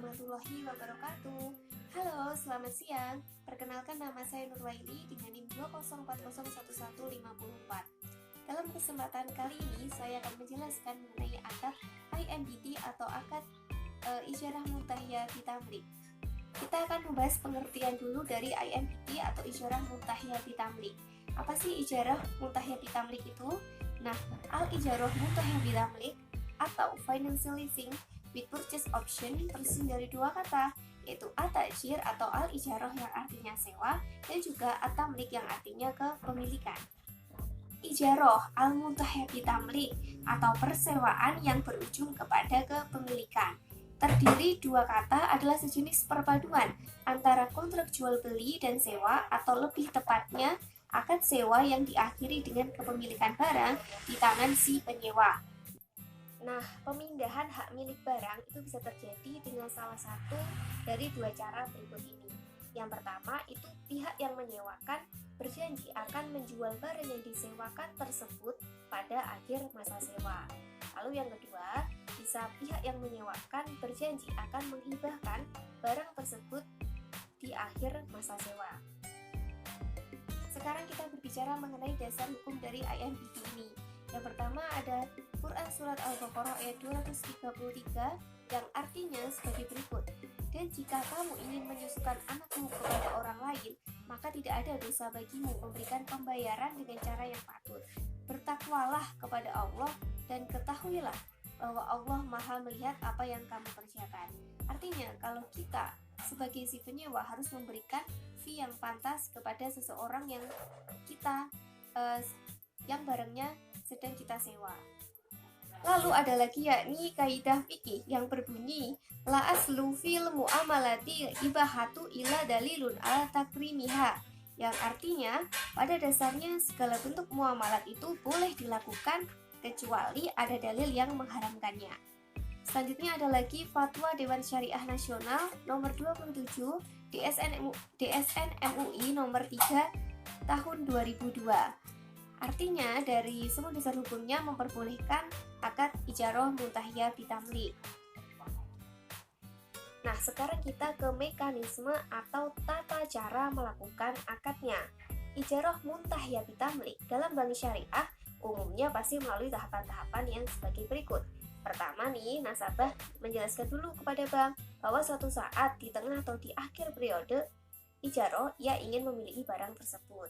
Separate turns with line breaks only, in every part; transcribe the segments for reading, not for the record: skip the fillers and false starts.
warahmatullahi wabarakatuh. Halo, selamat siang. Perkenalkan, nama saya Nurwaili dengan NIM 204011154. Dalam kesempatan kali ini, saya akan menjelaskan mengenai akad IMBT atau akad isyarah muntahiyah bitamlik. Kita akan membahas pengertian dulu dari IMBT atau isyarah muntahiyah bitamlik. Apa sih isyarah muntahiyah bitamlik itu? Nah, al-isyarah muntahiyah bitamlik atau financial leasing with purchase option tersusun dari dua kata, yaitu at-ta'jir atau al-ijarah yang artinya sewa dan juga at-tamlik yang artinya kepemilikan. Ijarah al-muntahiyah bitamlik atau persewaan yang berujung kepada kepemilikan terdiri dua kata, adalah sejenis perpaduan antara kontrak jual beli dan sewa, atau lebih tepatnya akad sewa yang diakhiri dengan kepemilikan barang di tangan si penyewa. Nah, pemindahan hak milik barang itu bisa terjadi dengan salah satu dari dua cara berikut ini. Yang pertama, itu pihak yang menyewakan berjanji akan menjual barang yang disewakan tersebut pada akhir masa sewa. Lalu yang kedua, bisa pihak yang menyewakan berjanji akan menghibahkan barang tersebut di akhir masa sewa. Sekarang kita berbicara mengenai dasar hukum dari IMBT ini. Yang pertama ada Quran Surat Al-Baqarah ayat 233 yang artinya sebagai berikut. Dan jika kamu ingin menyusukan anakmu kepada orang lain, maka tidak ada dosa bagimu memberikan pembayaran dengan cara yang patut. Bertakwalah kepada Allah dan ketahuilah bahwa Allah Maha melihat apa yang kamu kerjakan. Artinya kalau kita sebagai si penyewa harus memberikan fee yang pantas kepada seseorang yang kita yang barangnya sedang kita sewa. Lalu ada lagi yakni kaidah fikih yang berbunyi la aslu fil muamalati ibahatu ila dalilun ala takrimiha, yang artinya pada dasarnya segala bentuk muamalat itu boleh dilakukan kecuali ada dalil yang mengharamkannya. Selanjutnya ada lagi Fatwa Dewan Syariah Nasional nomor 27 DSN MUI nomor 3 tahun 2002. Artinya dari semua dasar hukumnya memperbolehkan akad ijarah muntahiyah bitamlik. Nah, sekarang kita ke mekanisme atau tata cara melakukan akadnya. Ijarah muntahiyah bitamlik dalam bank syariah umumnya pasti melalui tahapan-tahapan yang sebagai berikut. Pertama nih, nasabah menjelaskan dulu kepada bank bahwa suatu saat di tengah atau di akhir periode ijarah ia ingin memiliki barang tersebut.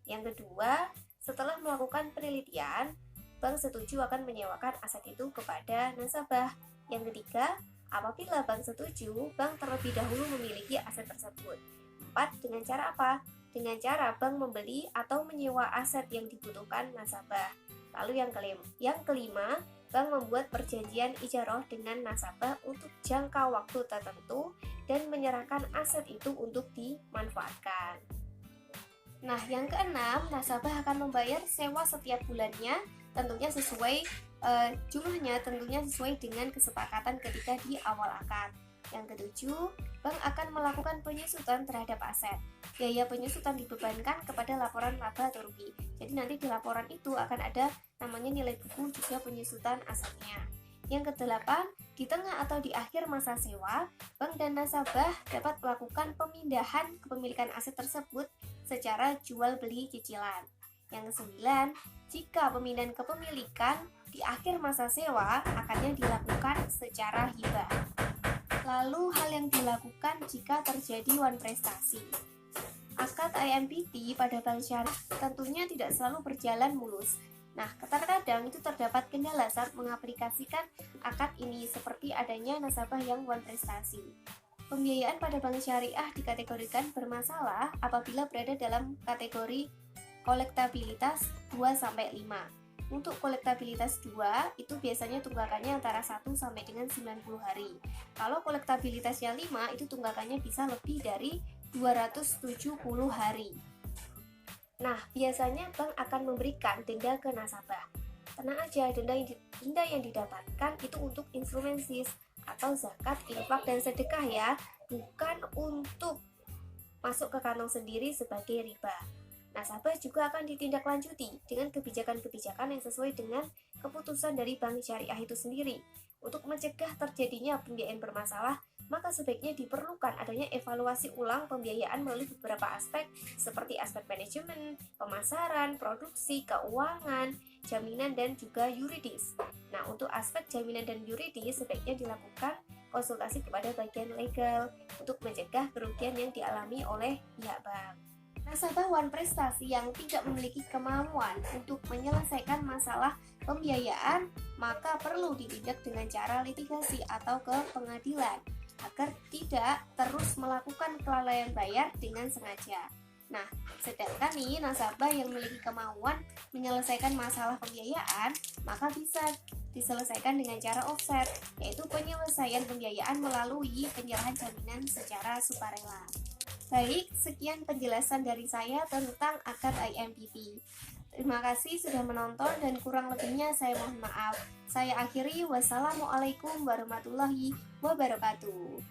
Yang kedua, setelah melakukan penelitian, bank setuju akan menyewakan aset itu kepada nasabah. Yang ketiga, apabila bank setuju, bank terlebih dahulu memiliki aset tersebut. 4. Dengan cara apa? Dengan cara bank membeli atau menyewa aset yang dibutuhkan nasabah. Lalu yang kelima, bank membuat perjanjian ijarah dengan nasabah untuk jangka waktu tertentu dan menyerahkan aset itu untuk dimanfaatkan. Nah, yang keenam, nasabah akan membayar sewa setiap bulannya, tentunya sesuai jumlahnya tentunya sesuai dengan kesepakatan ketika di awal akad. Yang ketujuh, bank akan melakukan penyusutan terhadap aset. Biaya penyusutan dibebankan kepada laporan laba atau rugi. Jadi nanti di laporan itu akan ada namanya nilai buku juga penyusutan asetnya. Yang kedelapan, di tengah atau di akhir masa sewa, bank dan nasabah dapat melakukan pemindahan kepemilikan aset tersebut secara jual beli cicilan. Yang kesembilan, jika pemindahan kepemilikan di akhir masa sewa, akadnya dilakukan secara hibah. Lalu hal yang dilakukan jika terjadi wan prestasi. Akad IMBT pada bank syariah tentunya tidak selalu berjalan mulus. Nah, terkadang itu terdapat kendala saat mengaplikasikan akad ini seperti adanya nasabah yang wan prestasi. Pembiayaan pada bank syariah dikategorikan bermasalah apabila berada dalam kategori kolektabilitas 2-5. Untuk kolektabilitas 2 itu biasanya tunggakannya antara 1 sampai dengan 90 hari. Kalau kolektabilitasnya 5 itu tunggakannya bisa lebih dari 270 hari. Nah, biasanya bank akan memberikan denda ke nasabah. Tenang aja, denda yang didapatkan itu untuk instrumen SIS atau zakat, infak, dan sedekah ya, bukan untuk masuk ke kantong sendiri sebagai riba. Nasabah juga akan ditindaklanjuti dengan kebijakan-kebijakan yang sesuai dengan keputusan dari bank syariah itu sendiri. Untuk mencegah terjadinya pembiayaan bermasalah, maka sebaiknya diperlukan adanya evaluasi ulang pembiayaan melalui beberapa aspek seperti aspek manajemen, pemasaran, produksi, keuangan, jaminan, dan juga yuridis. Nah, untuk aspek jaminan dan yuridis sebaiknya dilakukan konsultasi kepada bagian legal untuk mencegah kerugian yang dialami oleh pihak bank. Nasabah wan prestasi yang tidak memiliki kemampuan untuk menyelesaikan masalah pembiayaan, maka perlu ditindak dengan cara litigasi atau ke pengadilan agar tidak terus melakukan kelalaian bayar dengan sengaja. Nah, sedangkan nih nasabah yang memiliki kemauan menyelesaikan masalah pembiayaan, maka bisa diselesaikan dengan cara offset, yaitu penyelesaian pembiayaan melalui penyerahan jaminan secara sukarela. Baik, sekian penjelasan dari saya tentang akad IMPT. Terima kasih sudah menonton dan kurang lebihnya saya mohon maaf. Saya akhiri, wassalamualaikum warahmatullahi wabarakatuh.